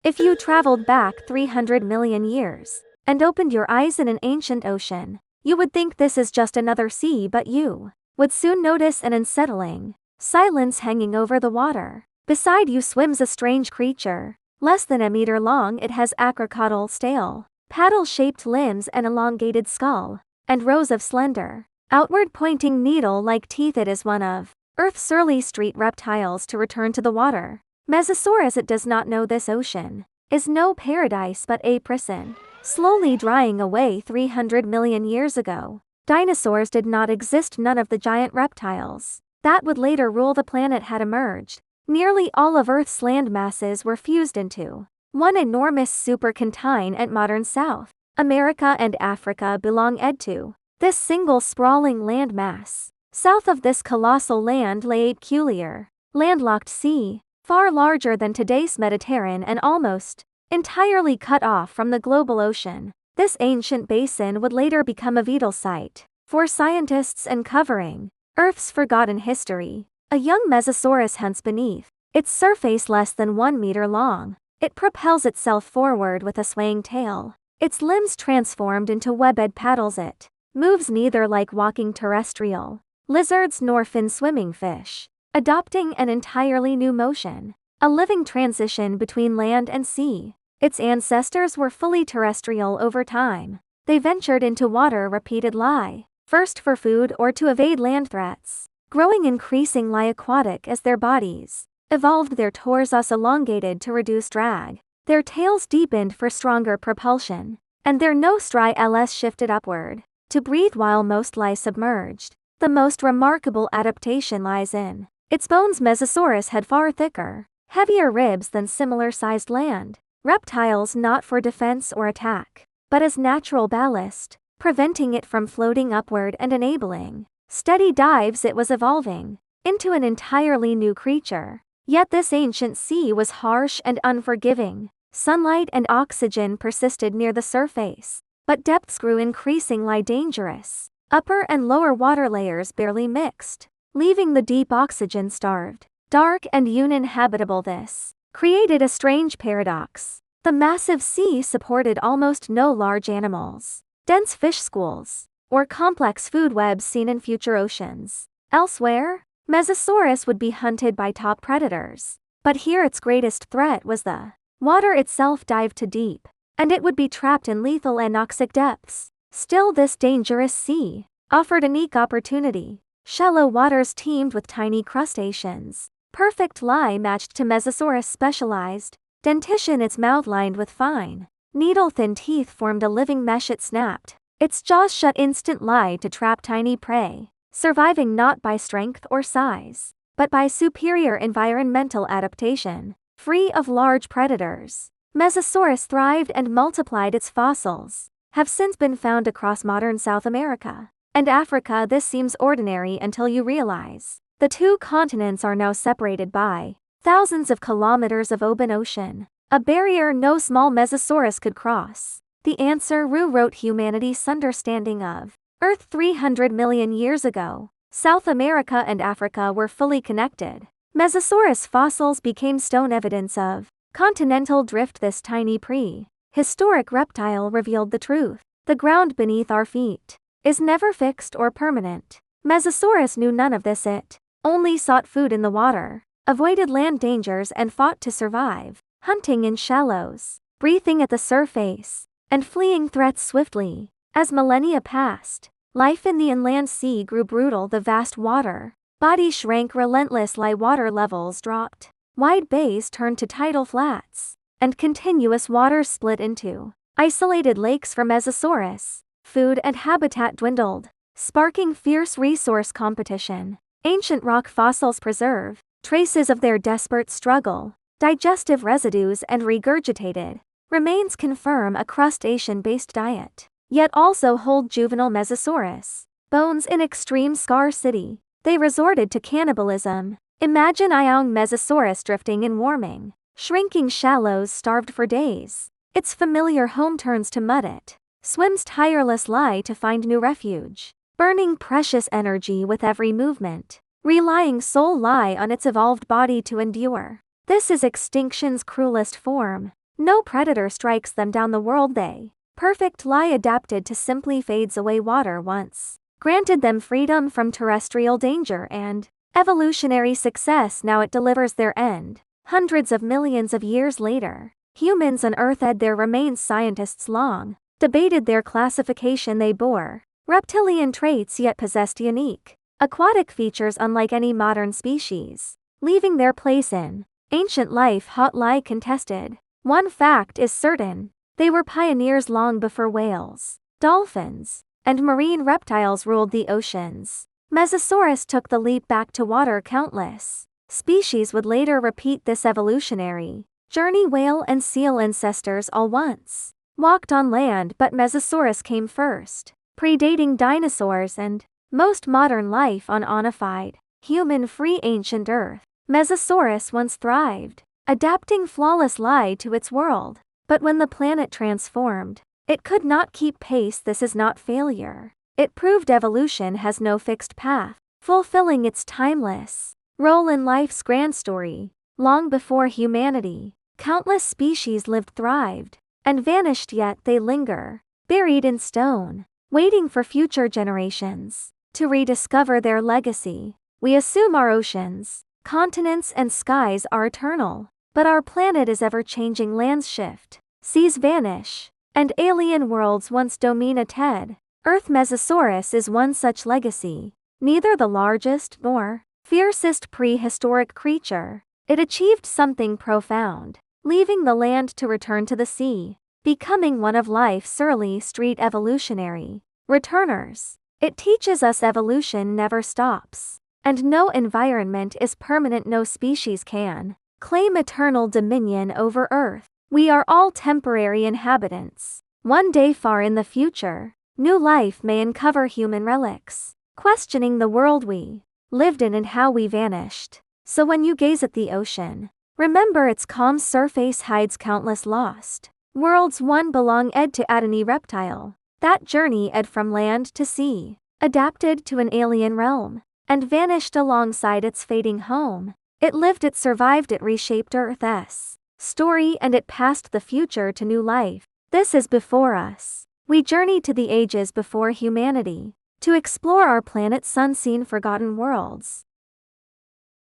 If you traveled back 300 million years and opened your eyes in an ancient ocean, you would think this is just another sea, but you would soon notice an unsettling silence hanging over the water. Beside you swims a strange creature. Less than a meter long, it has a crocodile tail, paddle-shaped limbs, an elongated skull, and rows of slender, outward-pointing needle-like teeth. It is one of Earth's early street reptiles to return to the water. Mesosaurus, it does not know this ocean is no paradise but a prison, slowly drying away 300 million years ago. Dinosaurs did not exist. None of the giant reptiles that would later rule the planet had emerged. Nearly all of Earth's land masses were fused into one enormous supercontinent, and modern South America and Africa belong to this single sprawling landmass. South of this colossal land lay a peculiar, landlocked sea, far larger than today's Mediterranean and almost entirely cut off from the global ocean. This ancient basin would later become a vital site for scientists, uncovering Earth's forgotten history. A young Mesosaurus hunts beneath its surface, less than 1 meter long. It propels itself forward with a swaying tail, its limbs transformed into webbed paddles. It moves neither like walking terrestrial lizards nor fin-swimming fish, adopting an entirely new motion, a living transition between land and sea. Its ancestors were fully terrestrial. Over time, they ventured into water repeatedly, first for food or to evade land threats, growing increasingly aquatic as their bodies evolved. Their torsos elongated to reduce drag, their tails deepened for stronger propulsion, and their nostrils shifted upward to breathe while most lie submerged. The most remarkable adaptation lies in its bones. Mesosaurus had far thicker, heavier ribs than similar-sized land reptiles, not for defense or attack, but as natural ballast, preventing it from floating upward and enabling steady dives. It was evolving into an entirely new creature. Yet this ancient sea was harsh and unforgiving. Sunlight and oxygen persisted near the surface, but depths grew increasingly dangerous. Upper and lower water layers barely mixed, leaving the deep oxygen-starved, dark and uninhabitable. This created a strange paradox. The massive sea supported almost no large animals, dense fish schools, or complex food webs seen in future oceans. Elsewhere, Mesosaurus would be hunted by top predators, but here its greatest threat was the water itself. Dived too deep, and it would be trapped in lethal anoxic depths. Still, this dangerous sea offered a unique opportunity. Shallow waters teemed with tiny crustaceans, perfectly matched to Mesosaurus' specialized dentition. Its mouth, lined with fine, needle-thin teeth, formed a living mesh. It snapped its jaws shut instantly to trap tiny prey, surviving not by strength or size, but by superior environmental adaptation. Free of large predators, Mesosaurus thrived and multiplied. Its fossils have since been found across modern South America and Africa. This seems ordinary until you realize the two continents are now separated by thousands of kilometers of open ocean, a barrier no small Mesosaurus could cross. The answer rewrote humanity's understanding of Earth 300 million years ago. South America and Africa were fully connected. Mesosaurus fossils became stone evidence of continental drift. This tiny prehistoric reptile revealed the truth. The ground beneath our feet is never fixed or permanent. Mesosaurus knew none of this. It only sought food in the water, avoided land dangers, and fought to survive, hunting in shallows, breathing at the surface, and fleeing threats swiftly. As millennia passed, life in the inland sea grew brutal. The vast water body shrank relentlessly. Water levels dropped, wide bays turned to tidal flats, and continuous waters split into isolated lakes. For Mesosaurus, food and habitat dwindled, sparking fierce resource competition. Ancient rock fossils preserve traces of their desperate struggle. Digestive residues and regurgitated remains confirm a crustacean-based diet, yet also hold juvenile Mesosaurus bones in extreme scarcity. They resorted to cannibalism. Imagine a young Mesosaurus drifting in warming, shrinking shallows, starved for days. Its familiar home turns to mud. It swims tirelessly to find new refuge, burning precious energy with every movement, relying solely on its evolved body to endure. This is extinction's cruelest form. No predator strikes them down. The world they perfectly adapted to simply fades away. Water once granted them freedom from terrestrial danger and evolutionary success. Now it delivers their end. Hundreds of millions of years later, humans unearthed their remains. Scientists long debated their classification. They bore reptilian traits yet possessed unique aquatic features unlike any modern species, leaving their place in ancient life hotly contested. One fact is certain: they were pioneers long before whales, dolphins, and marine reptiles ruled the oceans. Mesosaurus took the leap back to water. Countless species would later repeat this evolutionary journey. Whale and seal ancestors all once walked on land, but Mesosaurus came first, predating dinosaurs and most modern life on unified, human-free ancient Earth. Mesosaurus once thrived, adapting flawlessly to its world. But when the planet transformed, it could not keep pace. This is not failure. It proved evolution has no fixed path, fulfilling its timeless role in life's grand story. Long before humanity, countless species lived, thrived, and vanished, yet they linger, buried in stone, waiting for future generations to rediscover their legacy. We assume our oceans, continents, and skies are eternal, but our planet is ever-changing. Lands shift, seas vanish, and alien worlds once dominated Earth. Mesosaurus is one such legacy. Neither the largest nor fiercest prehistoric creature, it achieved something profound, leaving the land to return to the sea, becoming one of life's early street evolutionary returners. It teaches us evolution never stops, and no environment is permanent. No species can claim eternal dominion over Earth. We are all temporary inhabitants. One day far in the future, new life may uncover human relics, questioning the world we lived in and how we vanished. So when you gaze at the ocean, remember its calm surface hides countless lost worlds. One belonged to any reptile that journeyed from land to sea, adapted to an alien realm, and vanished alongside its fading home. It lived, it survived, it reshaped Earth's story, and it passed the future to new life. This is before us. We journey to the ages before humanity, to explore our planet's unseen forgotten worlds.